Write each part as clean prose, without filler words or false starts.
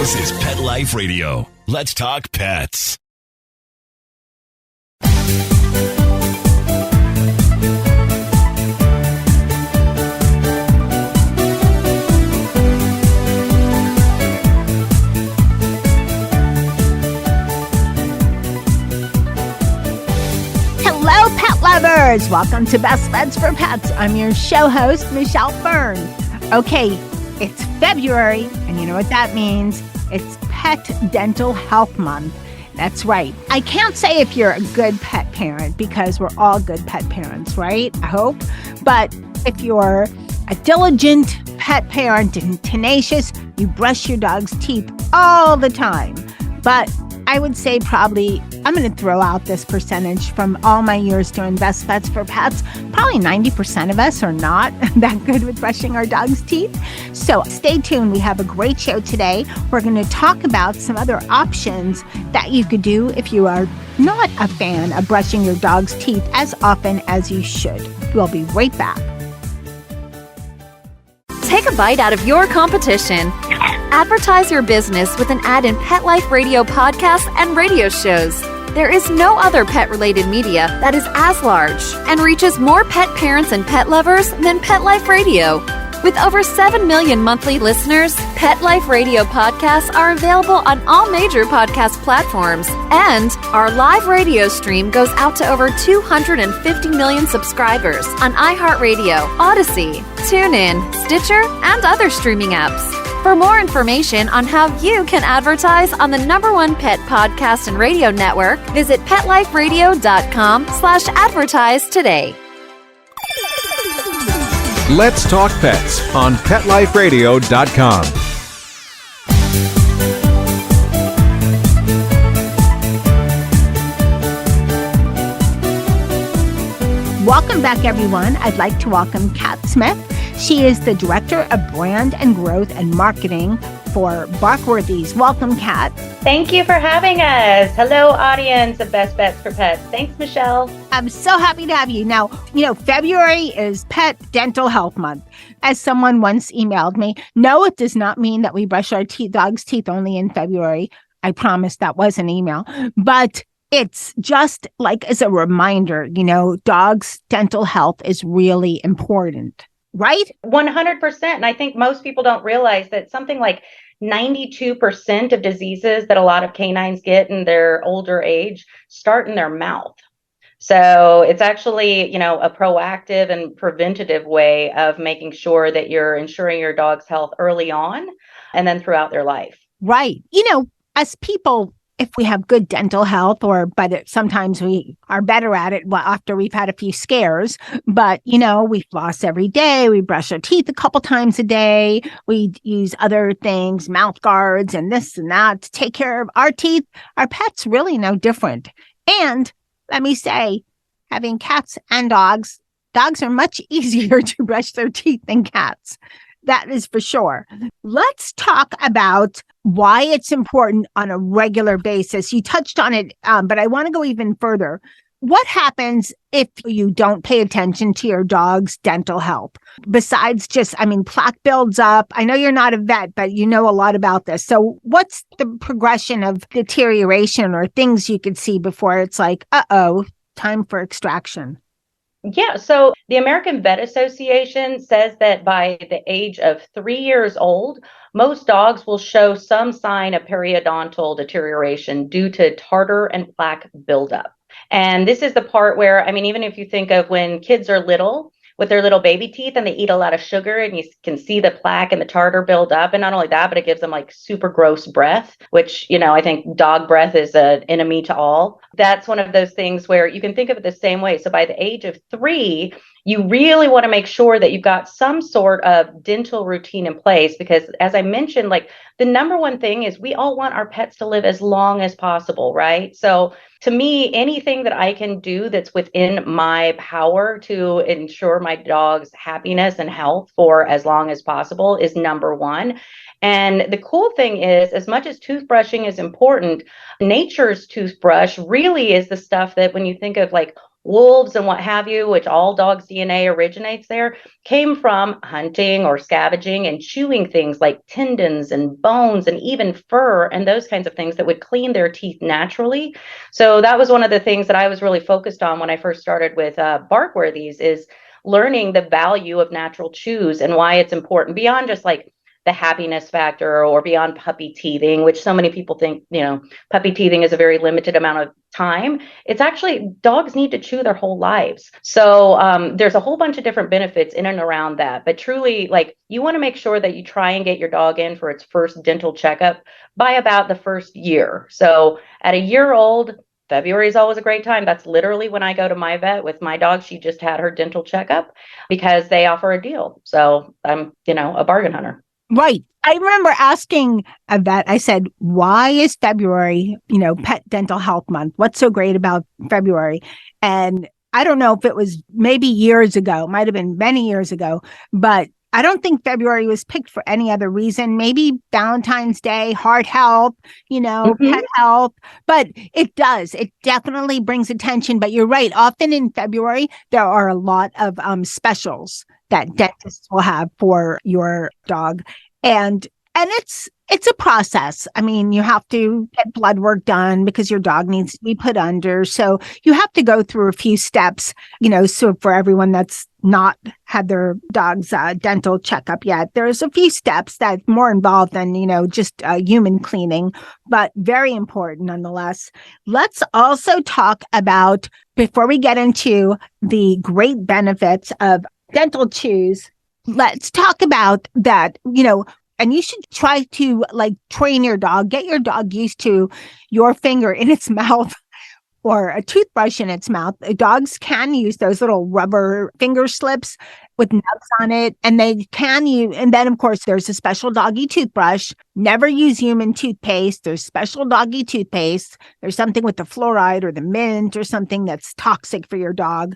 This is Pet Life Radio. Let's talk pets. Hello, pet lovers. Welcome to Best Beds for Pets. I'm your show host, Michelle Fern. Okay, it's February, and you know what that means. It's Pet Dental Health Month. That's right. I can't say if you're a good pet parent because we're all good pet parents, right? I hope. But if you're a diligent pet parent and tenacious, you brush your dog's teeth all the time. But I would say probably, I'm going to throw out this percentage from all my years doing Best Beds for Pets. Probably 90% of us are not that good with brushing our dog's teeth. So stay tuned. We have a great show today. We're going to talk about some other options that you could do if you are not a fan of brushing your dog's teeth as often as you should. We'll be right back. Take a bite out of your competition. Advertise your business with an ad in Pet Life Radio podcasts and radio shows. There is no other pet-related media that is as large and reaches more pet parents and pet lovers than Pet Life Radio. With over 7 million monthly listeners, Pet Life Radio podcasts are available on all major podcast platforms, and our live radio stream goes out to over 250 million subscribers on iHeartRadio, Odyssey, TuneIn, Stitcher, and other streaming apps. For more information on how you can advertise on the #1 pet podcast and radio network, visit PetLifeRadio.com/advertise today. Let's Talk Pets on PetLifeRadio.com. Welcome back, everyone. I'd like to welcome Kat Smith. She is the Director of Brand and Growth and Marketing for Barkworthies. Welcome, Kat. Thank you for having us. Hello, audience of Best Bets for Pets. Thanks, Michelle. I'm so happy to have you. Now, February is Pet Dental Health Month. As someone once emailed me, no, it does not mean that we brush our dog's teeth only in February. I promise that was an email. But it's just like as a reminder, dogs' dental health is really important. Right? 100%. And I think most people don't realize that something like 92% of diseases that a lot of canines get in their older age start in their mouth. So it's actually, a proactive and preventative way of making sure that you're ensuring your dog's health early on and then throughout their life. Right. As people, if we have good dental health, but sometimes we are better at it after we've had a few scares. But, we floss every day. We brush our teeth a couple times a day. We use other things, mouth guards and this and that to take care of our teeth. Our pets really no different. And let me say, having cats and dogs are much easier to brush their teeth than cats. That is for sure. Let's talk about why it's important on a regular basis. You touched on it, but I want to go even further. What happens if you don't pay attention to your dog's dental health? Besides plaque builds up. I know you're not a vet, but you know a lot about this. So what's the progression of deterioration or things you could see before it's like, time for extraction? Yeah, so the American Vet Association says that by the age of 3 years old, most dogs will show some sign of periodontal deterioration due to tartar and plaque buildup. And this is the part where, even if you think of when kids are little, with their little baby teeth and they eat a lot of sugar and you can see the plaque and the tartar build up. And not only that, but it gives them like super gross breath, which, I think dog breath is an enemy to all. That's one of those things where you can think of it the same way. So by the age of 3, you really want to make sure that you've got some sort of dental routine in place, because as I mentioned, the number one thing is we all want our pets to live as long as possible, right? So to me, anything that I can do that's within my power to ensure my dog's happiness and health for as long as possible is number one. And the cool thing is, as much as toothbrushing is important, nature's toothbrush really is the stuff that when you think of wolves and what have you, which all dogs' DNA originates there, came from hunting or scavenging and chewing things like tendons and bones and even fur and those kinds of things that would clean their teeth naturally. So that was one of the things that I was really focused on when I first started with Barkworthies, is learning the value of natural chews and why it's important beyond just like the happiness factor or beyond puppy teething, which so many people think, puppy teething is a very limited amount of time. It's actually, dogs need to chew their whole lives. So there's a whole bunch of different benefits in and around that. But truly, like, you want to make sure that you try and get your dog in for its first dental checkup by about the first year. So at a year old, February is always a great time. That's literally when I go to my vet with my dog. She just had her dental checkup because they offer a deal. So I'm, a bargain hunter. Right. I remember asking a vet, I said, why is February, Pet Dental Health Month? What's so great about February? And I don't know if it was maybe years ago, might have been many years ago, but I don't think February was picked for any other reason. Maybe Valentine's Day, heart health, pet health, but it does. It definitely brings attention. But you're right. Often in February, there are a lot of specials that dentists will have for your dog. And it's a process. I mean, you have to get blood work done because your dog needs to be put under. So you have to go through a few steps, so for everyone that's not had their dog's dental checkup yet, there's a few steps that's more involved than, just human cleaning, but very important nonetheless. Let's also talk about, before we get into the great benefits of dental chews, let's talk about that, and you should try to train your dog, get your dog used to your finger in its mouth or a toothbrush in its mouth. Dogs can use those little rubber finger slips with nubs on it, and they can use, and then of course there's a special doggy toothbrush. Never use human toothpaste. There's special doggy toothpaste. There's something with the fluoride or the mint or something that's toxic for your dog,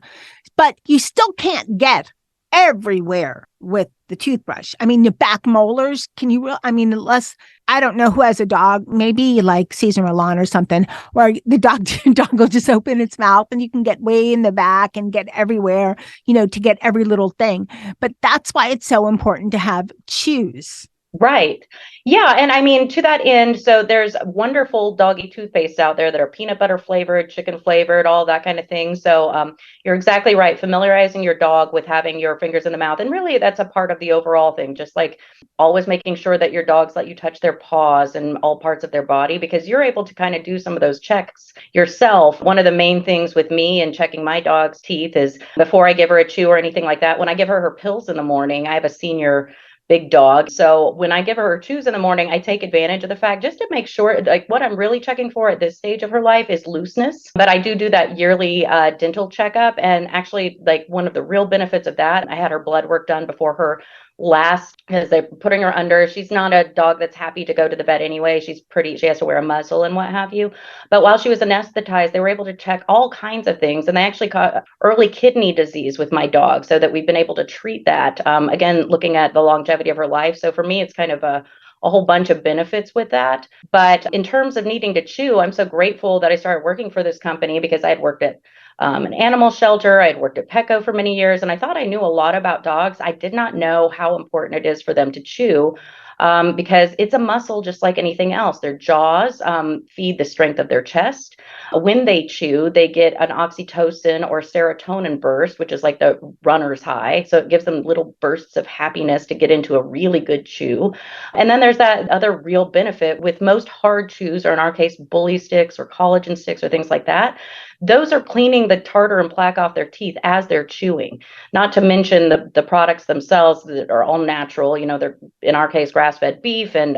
but you still can't get everywhere with the toothbrush. I mean, the back molars, unless, I don't know who has a dog, maybe like Caesar Milan or something, where the dog will just open its mouth and you can get way in the back and get everywhere, to get every little thing. But that's why it's so important to have chews. Right. Yeah. And I mean, to that end, so there's wonderful doggy toothpaste out there that are peanut butter flavored, chicken flavored, all that kind of thing. So you're exactly right. Familiarizing your dog with having your fingers in the mouth. And really, that's a part of the overall thing. Just like always making sure that your dogs let you touch their paws and all parts of their body, because you're able to kind of do some of those checks yourself. One of the main things with me and checking my dog's teeth is, before I give her a chew or anything like that, when I give her pills in the morning, I have a senior big dog. So when I give her chews in the morning, I take advantage of the fact just to make sure, like, what I'm really checking for at this stage of her life is looseness. But I do that yearly dental checkup. And actually, like, one of the real benefits of that, I had her blood work done before her last, because they're putting her under. She's not a dog that's happy to go to the vet anyway. She has to wear a muzzle and what have you. But while she was anesthetized, they were able to check all kinds of things. And they actually caught early kidney disease with my dog, so that we've been able to treat that. Again, looking at the longevity of her life. So for me, it's kind of a whole bunch of benefits with that. But in terms of needing to chew, I'm so grateful that I started working for this company, because I had worked at an animal shelter. I had worked at Petco for many years, and I thought I knew a lot about dogs. I did not know how important it is for them to chew. Because it's a muscle just like anything else. Their jaws feed the strength of their chest. When they chew, they get an oxytocin or serotonin burst, which is like the runner's high. So it gives them little bursts of happiness to get into a really good chew. And then there's that other real benefit with most hard chews, or in our case, bully sticks or collagen sticks or things like that. Those are cleaning the tartar and plaque off their teeth as they're chewing, not to mention the products themselves that are all natural. They're, in our case, grass-fed beef, and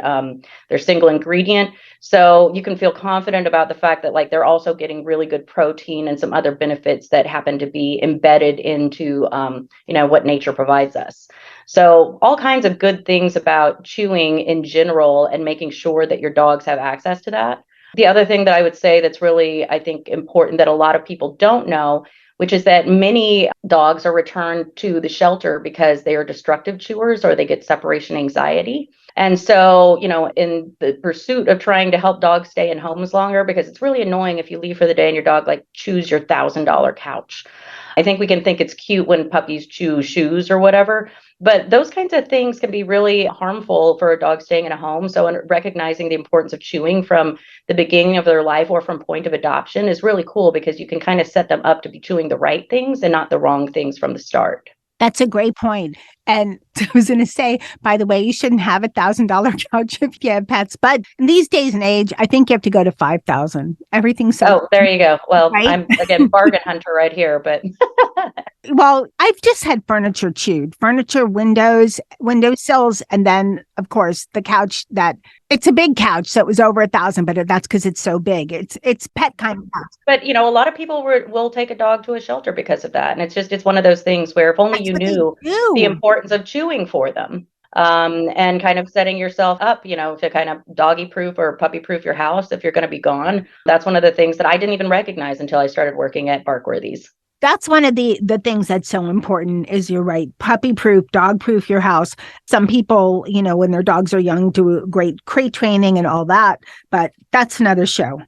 they're single ingredient. So you can feel confident about the fact that, like, they're also getting really good protein and some other benefits that happen to be embedded into, what nature provides us. So all kinds of good things about chewing in general, and making sure that your dogs have access to that. The other thing that I would say that's really, I think, important that a lot of people don't know, which is that many dogs are returned to the shelter because they are destructive chewers or they get separation anxiety. And so, in the pursuit of trying to help dogs stay in homes longer, because it's really annoying if you leave for the day and your dog like chews your $1,000 couch. I think we can think it's cute when puppies chew shoes or whatever, but those kinds of things can be really harmful for a dog staying in a home. So, recognizing the importance of chewing from the beginning of their life or from point of adoption is really cool, because you can kind of set them up to be chewing the right things and not the wrong things from the start. That's a great point. And I was going to say, by the way, you shouldn't have $1,000 couch if you have pets. But in these days and age, I think you have to go to 5,000. Everything's so. Oh, there you go. Well, right? I'm again bargain hunter right here, but. Well, I've just had furniture chewed, windowsills, and then of course the couch it's a big couch, so it was over 1,000, but that's because it's so big. It's pet kind of couch. But a lot of people will take a dog to a shelter because of that, and it's one of those things where if only you knew the importance of chewing for them. And kind of setting yourself up, to kind of doggy proof or puppy proof your house if you're going to be gone. That's one of the things that I didn't even recognize until I started working at Barkworthies. That's one of the things that's so important is you're right. Puppy proof, dog proof your house. Some people, when their dogs are young, do great crate training and all that. But that's another show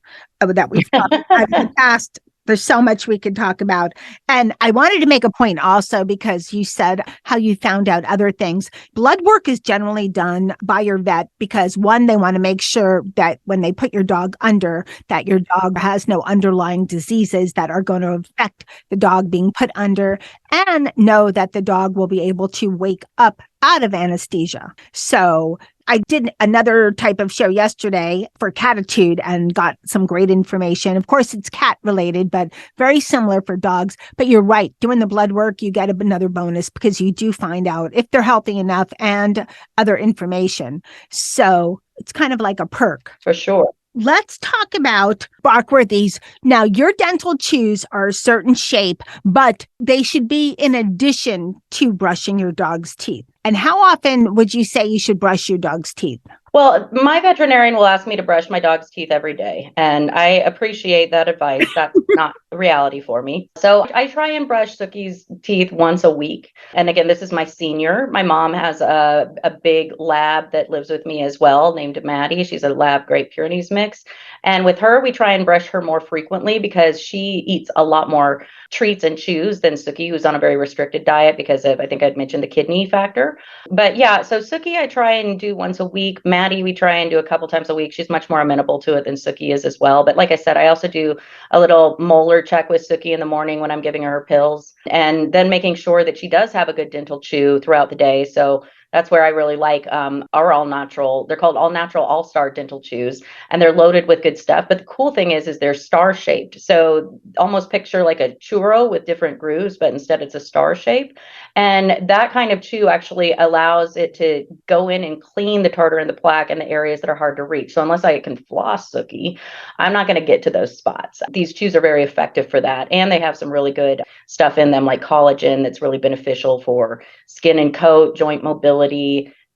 that we've talked about in the past. There's so much we could talk about. And I wanted to make a point also, because you said how you found out other things. Blood work is generally done by your vet because, one, they want to make sure that when they put your dog under, that your dog has no underlying diseases that are going to affect the dog being put under, and know that the dog will be able to wake up out of anesthesia. So I did another type of show yesterday for Catitude and got some great information. Of course, it's cat related, but very similar for dogs. But you're right. Doing the blood work, you get another bonus because you do find out if they're healthy enough and other information. So it's kind of like a perk. For sure. Let's talk about Barkworthies. Now, your dental chews are a certain shape, but they should be in addition to brushing your dog's teeth. And how often would you say you should brush your dog's teeth? Well, my veterinarian will ask me to brush my dog's teeth every day, and I appreciate that advice. That's not the reality for me. So I try and brush Sookie's teeth once a week. And again, this is my senior. My mom has a big lab that lives with me as well, named Maddie. She's a lab Great Pyrenees mix. And with her, we try and brush her more frequently because she eats a lot more treats and chews than Sookie, who's on a very restricted diet because of, I think I'd mentioned, the kidney factor. But yeah, so Sookie, I try and do once a week. Maddie, we try and do a couple times a week. She's much more amenable to it than Sookie is as well. But like I said, I also do a little molar check with Sookie in the morning when I'm giving her pills, and then making sure that she does have a good dental chew throughout the day. So that's where I really like our all natural. They're called all natural all-star dental chews, and they're loaded with good stuff. But the cool thing is they're star shaped. So almost picture like a churro with different grooves, but instead it's a star shape. And that kind of chew actually allows it to go in and clean the tartar and the plaque and the areas that are hard to reach. So unless I can floss Sookie, I'm not going to get to those spots. These chews are very effective for that. And they have some really good stuff in them, like collagen, that's really beneficial for skin and coat, joint mobility,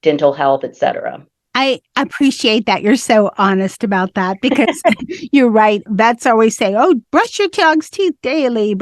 dental health, etc. I appreciate that you're so honest about that, because you're right. Vets always say, oh, brush your dog's teeth daily,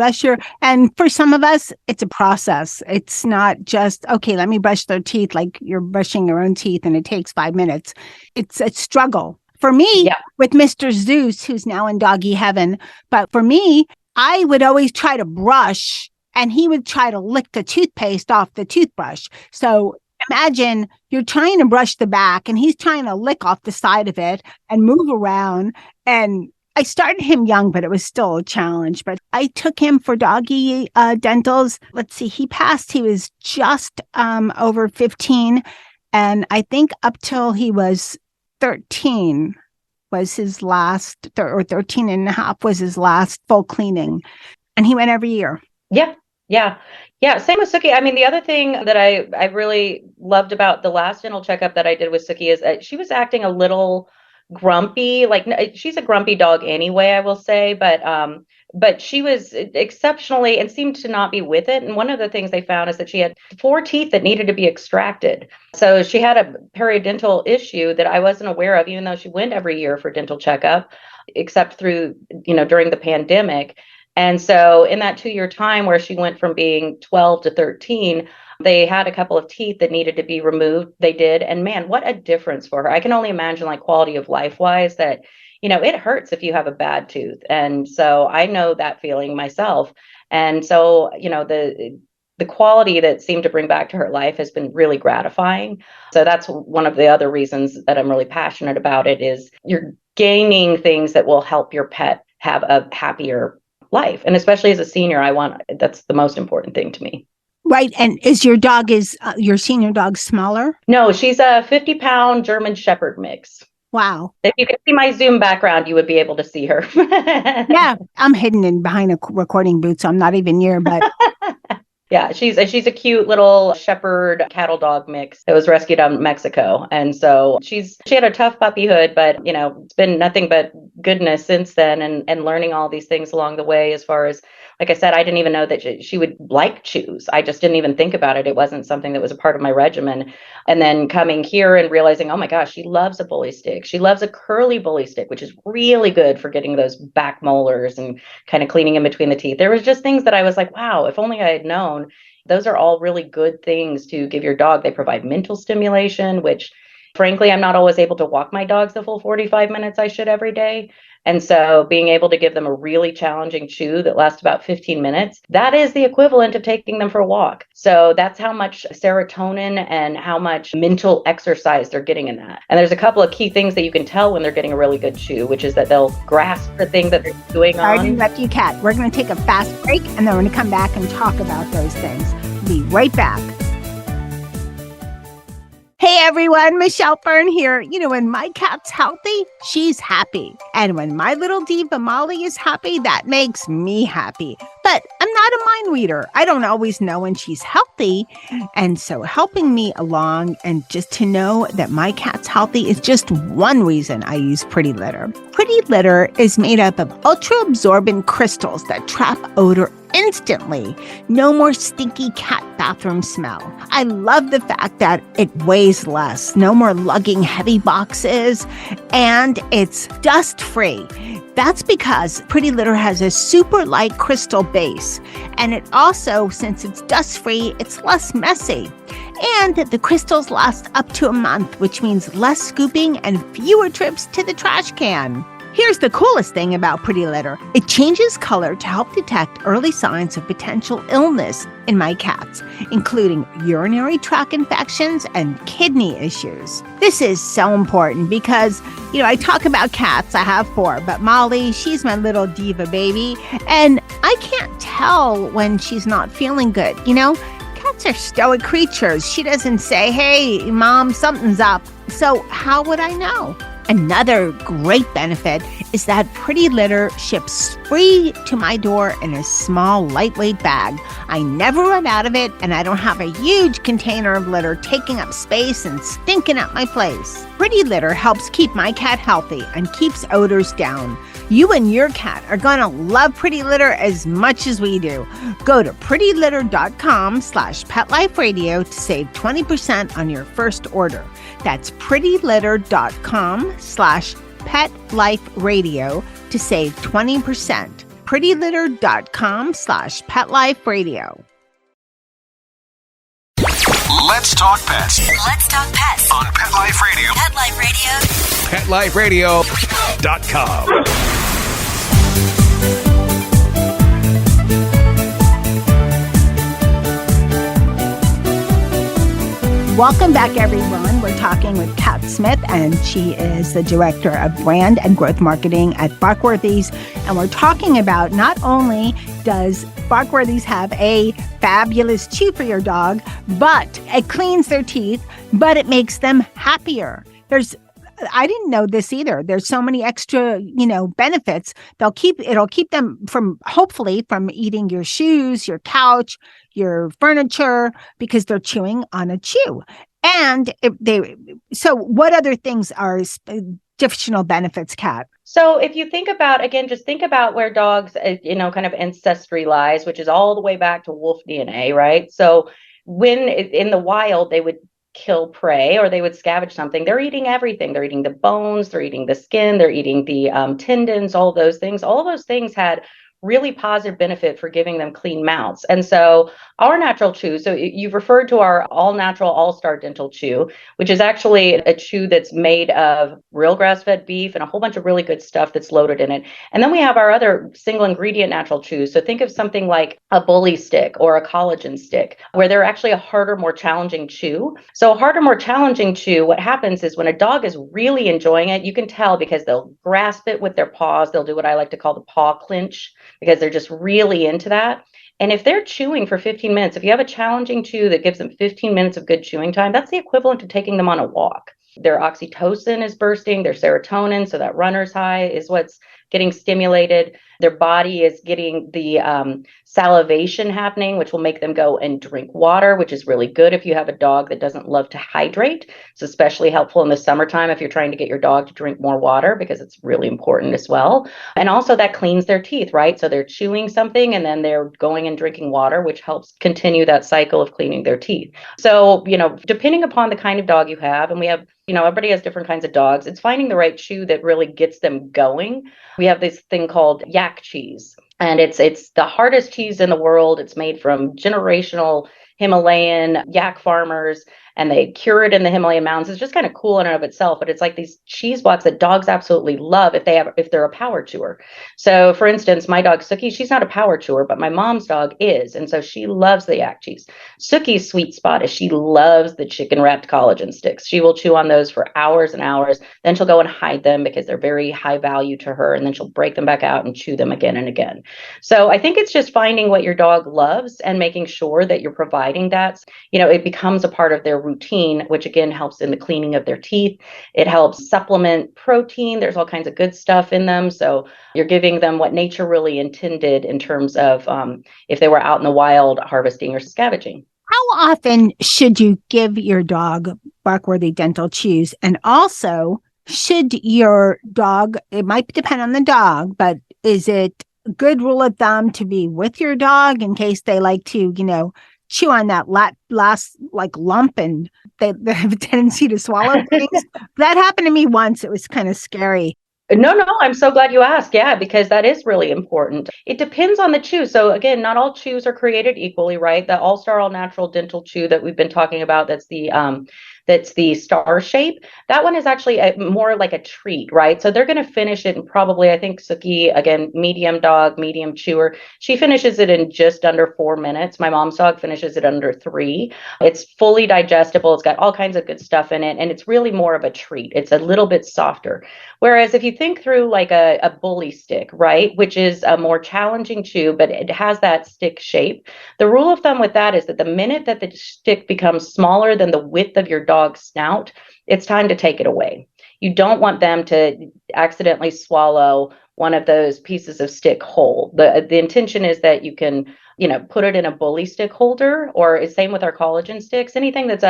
and for some of us, it's a process. It's not just, okay, let me brush their teeth like you're brushing your own teeth and it takes 5 minutes. It's a struggle. For me, with Mr. Zeus, who's now in doggy heaven, but for me, I would always try to brush and he would try to lick the toothpaste off the toothbrush. So imagine you're trying to brush the back and he's trying to lick off the side of it and move around. And I started him young, but it was still a challenge. But I took him for doggy dentals. Let's see, he passed. He was just over 15. And I think up till he was 13 was his last, or 13 and a half was his last full cleaning. And he went every year. Yeah. Same with Sookie. I mean, the other thing that I really loved about the last dental checkup that I did with Sookie is that she was acting a little grumpy. Like, she's a grumpy dog anyway, I will say, but she was exceptionally and seemed to not be with it. And one of the things they found is that she had 4 teeth that needed to be extracted. So she had a periodontal issue that I wasn't aware of, even though she went every year for dental checkup, except through, during the pandemic. And so in that 2-year time where she went from being 12 to 13, they had a couple of teeth that needed to be removed. They did. And man, what a difference for her. I can only imagine, like, quality of life wise, that, it hurts if you have a bad tooth. And so I know that feeling myself. And so, the quality that seemed to bring back to her life has been really gratifying. So that's one of the other reasons that I'm really passionate about it, is you're gaining things that will help your pet have a happier life. And especially as a senior, that's the most important thing to me. Right. And is your senior dog smaller? No, she's a 50-pound German Shepherd mix. Wow. If you could see my Zoom background, you would be able to see her. Yeah, I'm hidden behind a recording booth, so I'm not even near, but yeah, she's a cute little shepherd cattle dog mix that was rescued out in Mexico. And so she had a tough puppyhood, but it's been nothing but goodness since then, and learning all these things along the way. As far as, like I said, I didn't even know that she would like chews. I just didn't even think about it. It wasn't something that was a part of my regimen. And then coming here and realizing, oh my gosh, she loves a bully stick. She loves a curly bully stick, which is really good for getting those back molars and kind of cleaning in between the teeth. There was just things that I was like, wow, if only I had known. Those are all really good things to give your dog. They provide mental stimulation, which frankly, I'm not always able to walk my dogs the full 45 minutes I should every day. And so being able to give them a really challenging chew that lasts about 15 minutes, that is the equivalent of taking them for a walk. So that's how much serotonin and how much mental exercise they're getting in that. And there's a couple of key things that you can tell when they're getting a really good chew, which is that they'll grasp the thing that they're chewing on. Sorry to interrupt you, Kat. We're going to take a fast break, and then we're going to come back and talk about those things. Be right back. Hey everyone, Michelle Fern here. When my cat's healthy, she's happy. And when my little diva Molly is happy, that makes me happy. But I'm not a mind reader. I don't always know when she's healthy. And so helping me along and just to know that my cat's healthy is just one reason I use Pretty Litter. Pretty Litter is made up of ultra-absorbent crystals that trap odor instantly. No more stinky cat bathroom smell. I love the fact that it weighs less, no more lugging heavy boxes, and it's dust-free. That's because Pretty Litter has a super light crystal base. And it also, since it's dust-free, it's less messy. And the crystals last up to a month, which means less scooping and fewer trips to the trash can. Here's the coolest thing about Pretty Litter. It changes color to help detect early signs of potential illness in my cats, including urinary tract infections and kidney issues. This is so important because, I talk about cats. I have 4, but Molly, she's my little diva baby, and I can't tell when she's not feeling good, Cats are stoic creatures. She doesn't say, hey, Mom, something's up. So how would I know? Another great benefit is that Pretty Litter ships free to my door in a small, lightweight bag. I never run out of it, and I don't have a huge container of litter taking up space and stinking up my place. Pretty Litter helps keep my cat healthy and keeps odors down. You and your cat are going to love Pretty Litter as much as we do. Go to prettylitter.com/PetLifeRadio to save 20% on your first order. That's prettylitter.com/PetLifeRadio to save 20%. prettylitter.com/PetLifeRadio. Let's talk pets Let's talk pets on Pet Life Radio. Pet Life Radio. PetLifeRadio.com. Welcome back, everyone. We're talking with Kat Smith, and she is the Director of Brand and Growth Marketing at Barkworthies. And we're talking about not only does Barkworthies have a fabulous chew for your dog, but it cleans their teeth, but it makes them happier. I didn't know this either. There's so many extra, benefits. It'll keep them hopefully from eating your shoes, your couch, your furniture, because they're chewing on a chew. And so what other things are additional benefits, Kat? So if you think about, again, just think about where dogs, kind of ancestry lies, which is all the way back to wolf DNA, right? So when in the wild, they would kill prey or they would scavenge something, they're eating everything. They're eating the bones, they're eating the skin, they're eating the tendons, all those things. All those things had really positive benefit for giving them clean mouths. And so our natural chew, so you've referred to our all natural, all star dental chew, which is actually a chew that's made of real grass fed beef and a whole bunch of really good stuff that's loaded in it. And then we have our other single ingredient natural chews. So think of something like a bully stick or a collagen stick, where they're actually a harder, more challenging chew. So a harder, more challenging chew, what happens is when a dog is really enjoying it, you can tell because they'll grasp it with their paws. They'll do what I like to call the paw clinch because they're just really into that. And if they're chewing for 15 minutes, if you have a challenging chew that gives them 15 minutes of good chewing time, that's the equivalent to taking them on a walk. Their oxytocin is bursting, their serotonin, so that runner's high is what's getting stimulated. Their body is getting the salivation happening, which will make them go and drink water, which is really good if you have a dog that doesn't love to hydrate. It's especially helpful in the summertime if you're trying to get your dog to drink more water, because it's really important as well. And also that cleans their teeth, right? So they're chewing something and then they're going and drinking water, which helps continue that cycle of cleaning their teeth. So, depending upon the kind of dog you have, and we have, everybody has different kinds of dogs, it's finding the right chew that really gets them going. We have this thing called yak cheese, and it's the hardest cheese in the world. It's made from generational Himalayan yak farmers, and they cure it in the Himalayan mountains. It's just kind of cool in and of itself, but it's like these cheese blocks that dogs absolutely love if they're a power chewer. So for instance, my dog Suki, she's not a power chewer, but my mom's dog is, and so she loves the yak cheese. Suki's sweet spot is she loves the chicken wrapped collagen sticks. She will chew on those for hours and hours. Then she'll go and hide them because they're very high value to her, and then she'll break them back out and chew them again and again. So I think it's just finding what your dog loves and making sure that you're providing that. It becomes a part of their routine, which again helps in the cleaning of their teeth. It helps supplement protein. There's all kinds of good stuff in them. So you're giving them what nature really intended in terms of if they were out in the wild harvesting or scavenging. How often should you give your dog Barkworthy dental chews? And also, should your dog, it might depend on the dog, but is it a good rule of thumb to be with your dog in case they like to, chew on that last lump and they have a tendency to swallow things? That happened to me once. It was kind of scary. No, I'm so glad you asked. Yeah, because that is really important. It depends on the chew. So again, not all chews are created equally, right? The all-star, all-natural dental chew that we've been talking about, that's the star shape. That one is actually more like a treat, right? So they're going to finish it in probably, I think Suki, again, medium dog, medium chewer. She finishes it in just under 4 minutes. My mom's dog finishes it under 3. It's fully digestible. It's got all kinds of good stuff in it. And it's really more of a treat. It's a little bit softer. Whereas if you think through like a bully stick, right, which is a more challenging chew, but it has that stick shape. The rule of thumb with that is that the minute that the stick becomes smaller than the width of your dog's snout, it's time to take it away. You don't want them to accidentally swallow one of those pieces of stick whole. The intention is that you can, put it in a bully stick holder, or same with our collagen sticks. Anything that's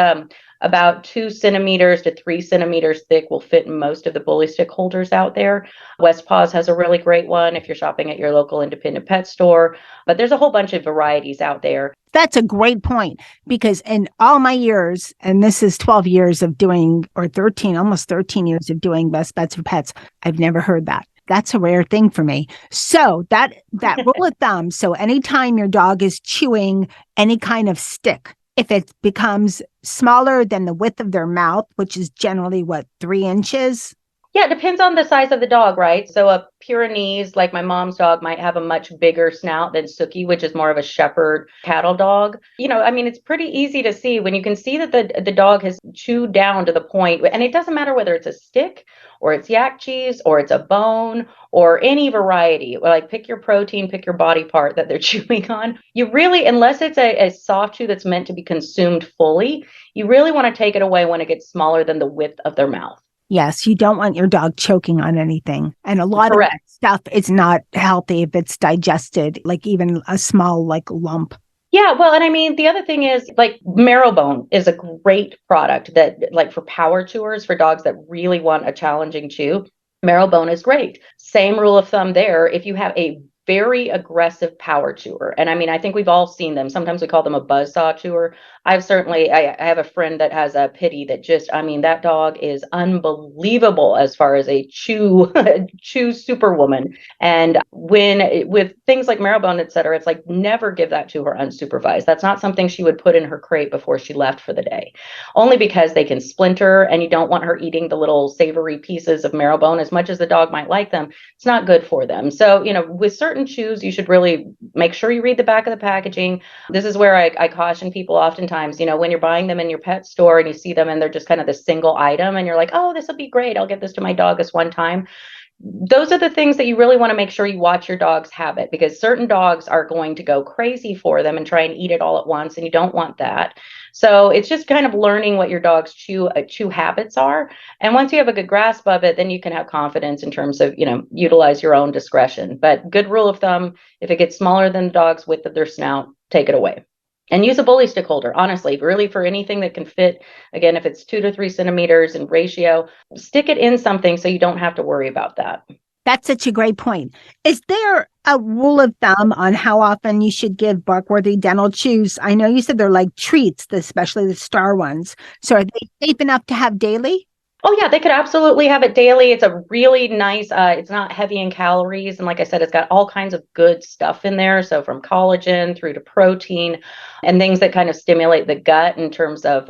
about 2 centimeters to 3 centimeters thick will fit in most of the bully stick holders out there. West Paws has a really great one if you're shopping at your local independent pet store, but there's a whole bunch of varieties out there. That's a great point, because in all my years, and this is 12 years of doing, or 13, almost 13 years of doing Best Bets for Pets, I've never heard that. That's a rare thing for me. So that rule of thumb, so anytime your dog is chewing any kind of stick, if it becomes smaller than the width of their mouth, which is generally 3 inches? Yeah, it depends on the size of the dog, right? So a Pyrenees, like my mom's dog, might have a much bigger snout than Suki, which is more of a shepherd cattle dog. It's pretty easy to see when you can see that the dog has chewed down to the point, and it doesn't matter whether it's a stick or it's yak cheese or it's a bone or any variety. Like pick your protein, pick your body part that they're chewing on. You really, unless it's a soft chew that's meant to be consumed fully, you really want to take it away when it gets smaller than the width of their mouth. Yes, you don't want your dog choking on anything. And a lot Correct. of that stuff is not healthy if it's digested, like even a small lump. Yeah, well, and the other thing is marrow bone is a great product that for power chewers, for dogs that really want a challenging chew. Marrow bone is great. Same rule of thumb there. If you have a very aggressive power chewer. And I mean, I think we've all seen them. Sometimes we call them a buzzsaw chewer. I have a friend that has a pitty that that dog is unbelievable as far as a chew superwoman. And with things like marrowbone, et cetera, it's like never give that to her unsupervised. That's not something she would put in her crate before she left for the day, only because they can splinter and you don't want her eating the little savory pieces of marrowbone. As much as the dog might like them, it's not good for them. So, with certain chews, you should really make sure you read the back of the packaging. This is where I caution people oftentimes, when you're buying them in your pet store and you see them and they're just kind of this single item and you're like, oh, this will be great. I'll get this to my dog this one time. Those are the things that you really want to make sure you watch your dog's habit, because certain dogs are going to go crazy for them and try and eat it all at once, and you don't want that. So it's just kind of learning what your dog's chew habits are. And once you have a good grasp of it, then you can have confidence in terms of, utilize your own discretion. But good rule of thumb, if it gets smaller than the dog's width of their snout, take it away. And use a bully stick holder, honestly, really, for anything that can fit. Again, if it's 2 to 3 centimeters in ratio, stick it in something so you don't have to worry about that. That's such a great point. Is there a rule of thumb on how often you should give Barkworthy dental chews? I know you said they're like treats, especially the star ones. So are they safe enough to have daily? Oh, yeah, they could absolutely have it daily. It's a really nice, it's not heavy in calories. And like I said, it's got all kinds of good stuff in there. So from collagen through to protein and things that kind of stimulate the gut in terms of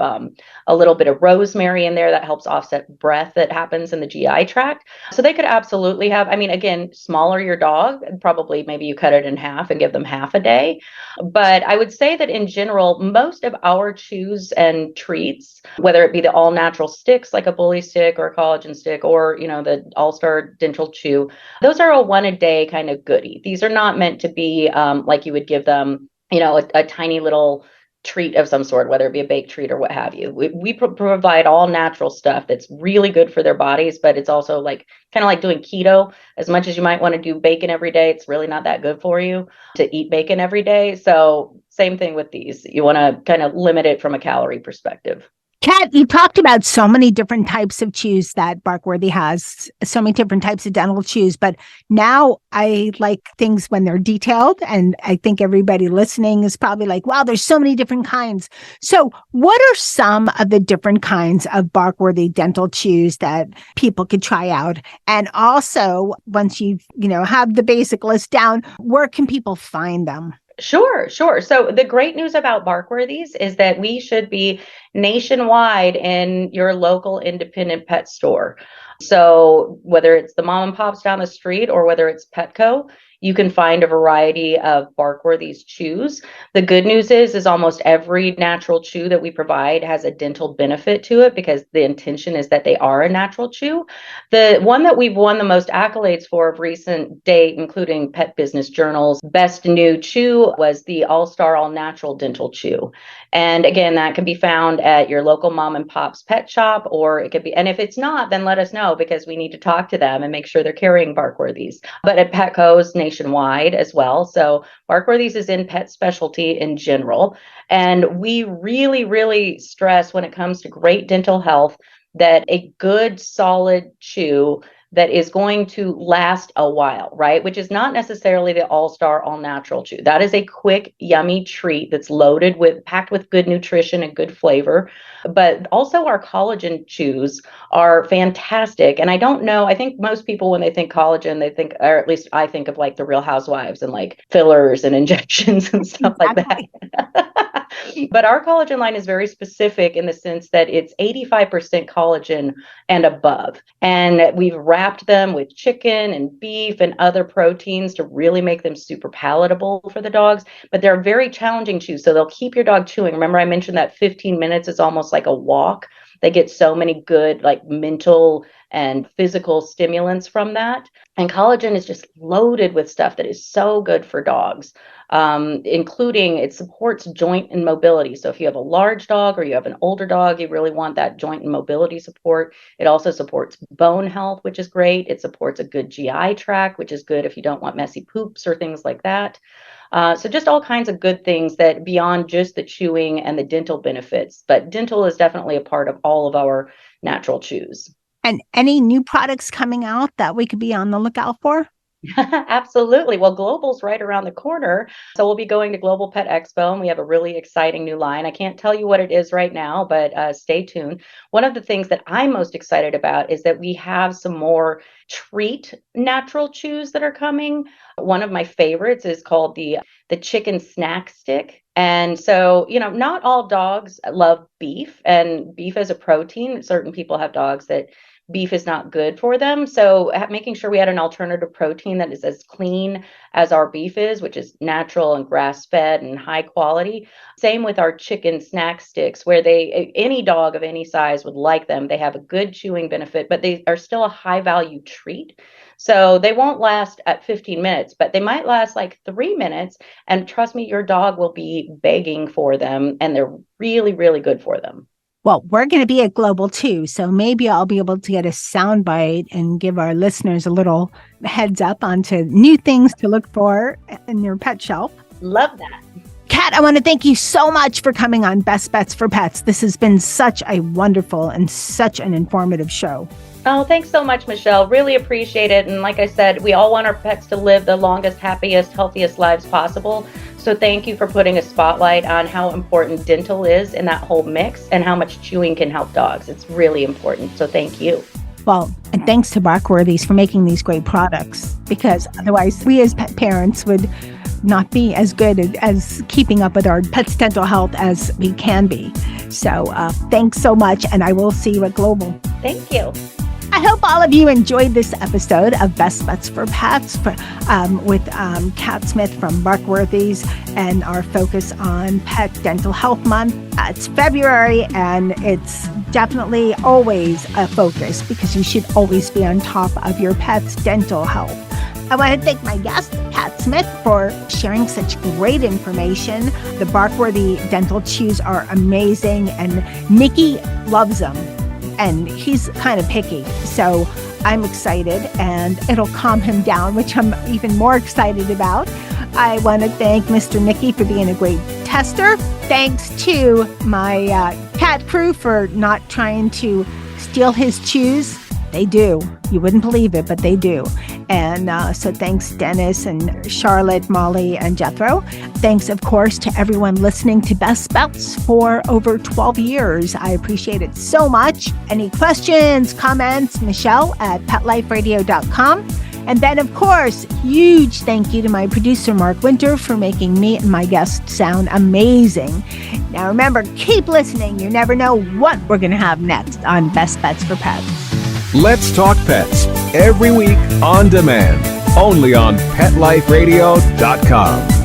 a little bit of rosemary in there that helps offset breath that happens in the GI tract. So they could absolutely have, again, smaller your dog, probably maybe you cut it in half and give them half a day. But I would say that in general, most of our chews and treats, whether it be the all natural sticks like a bully stick or a collagen stick or the all-star dental chew, those are a 1 a day kind of goodie. These are not meant to be like you would give them a tiny little treat of some sort, whether it be a baked treat or what have you. We provide all natural stuff that's really good for their bodies, but it's also kind of like doing keto. As much as you might want to do bacon every day, it's really not that good for you to eat bacon every day. So same thing with these. You want to kind of limit it from a calorie perspective. Kat, you talked about so many different types of chews that Barkworthy has, so many different types of dental chews, but now I like things when they're detailed, and I think everybody listening is probably like, wow, there's so many different kinds. So what are some of the different kinds of Barkworthy dental chews that people could try out? And also, once you have the basic list down, where can people find them? Sure. So the great news about Barkworthies is that we should be nationwide in your local independent pet store. So whether it's the mom and pops down the street or whether it's Petco, you can find a variety of Barkworthies chews. The good news is almost every natural chew that we provide has a dental benefit to it, because the intention is that they are a natural chew. The one that we've won the most accolades for of recent date, including Pet Business Journal's Best New Chew, was the All-Star All Natural Dental Chew. And again, that can be found at your local mom and pop's pet shop, or it could be, and if it's not, then let us know, because we need to talk to them and make sure they're carrying Barkworthies. But at Petco's nationwide as well. So Barkworthies is in pet specialty in general. And we really, really stress when it comes to great dental health that a good solid chew that is going to last a while, right? Which is not necessarily the all-star, all-natural chew. That is a quick, yummy treat that's packed with good nutrition and good flavor. But also our collagen chews are fantastic. And I don't know, I think most people, when they think collagen, they think, or at least I think of like the Real Housewives and like fillers and injections and stuff like that. But our collagen line is very specific in the sense that it's 85% collagen and above. And we've wrapped them with chicken and beef and other proteins to really make them super palatable for the dogs. But they're very challenging chews, so they'll keep your dog chewing. Remember, I mentioned that 15 minutes is almost like a walk. They get so many good mental and physical stimulants from that. And collagen is just loaded with stuff that is so good for dogs, including it supports joint and mobility. So if you have a large dog or you have an older dog, you really want that joint and mobility support. It also supports bone health, which is great. It supports a good GI tract, which is good if you don't want messy poops or things like that. So just all kinds of good things that beyond just the chewing and the dental benefits, but dental is definitely a part of all of our natural chews. And any new products coming out that we could be on the lookout for? Absolutely. Well, Global's right around the corner. So we'll be going to Global Pet Expo, and we have a really exciting new line. I can't tell you what it is right now, but stay tuned. One of the things that I'm most excited about is that we have some more treat natural chews that are coming. One of my favorites is called the chicken snack stick. And so, not all dogs love beef, and beef is a protein. Certain people have dogs that beef is not good for them. So making sure we had an alternative protein that is as clean as our beef is, which is natural and grass fed and high quality. Same with our chicken snack sticks, where any dog of any size would like them. They have a good chewing benefit, but they are still a high value treat. So they won't last at 15 minutes, but they might last like 3 minutes. And trust me, your dog will be begging for them, and they're really, really good for them. Well, we're going to be at Global too, so maybe I'll be able to get a soundbite and give our listeners a little heads up onto new things to look for in your pet shelf. Love that. Kat, I want to thank you so much for coming on Best Bets for Pets. This has been such a wonderful and such an informative show. Oh, thanks so much, Michelle. Really appreciate it. And like I said, we all want our pets to live the longest, happiest, healthiest lives possible. So thank you for putting a spotlight on how important dental is in that whole mix and how much chewing can help dogs. It's really important. So thank you. Well, and thanks to Barkworthies for making these great products, because otherwise we as pet parents would not be as good as keeping up with our pets' dental health as we can be. So thanks so much, and I will see you at Global. Thank you. I hope all of you enjoyed this episode of Best Bets for Pets with Kat Smith from Barkworthies and our focus on Pet Dental Health Month. It's February, and it's definitely always a focus because you should always be on top of your pet's dental health. I want to thank my guest, Kat Smith, for sharing such great information. The Barkworthy dental chews are amazing, and Nikki loves them. And he's kind of picky, so I'm excited, and it'll calm him down, which I'm even more excited about. I want to thank Mr. Nicky for being a great tester. Thanks to my cat crew for not trying to steal his chews. They do. You wouldn't believe it, but they do. And so thanks, Dennis and Charlotte, Molly, and Jethro. Thanks, of course, to everyone listening to Best Bets for over 12 years. I appreciate it so much. Any questions, comments, Michelle at PetLifeRadio.com. And then, of course, huge thank you to my producer, Mark Winter, for making me and my guests sound amazing. Now, remember, keep listening. You never know what we're going to have next on Best Bets for Pets. Let's Talk Pets, every week on demand, only on PetLifeRadio.com.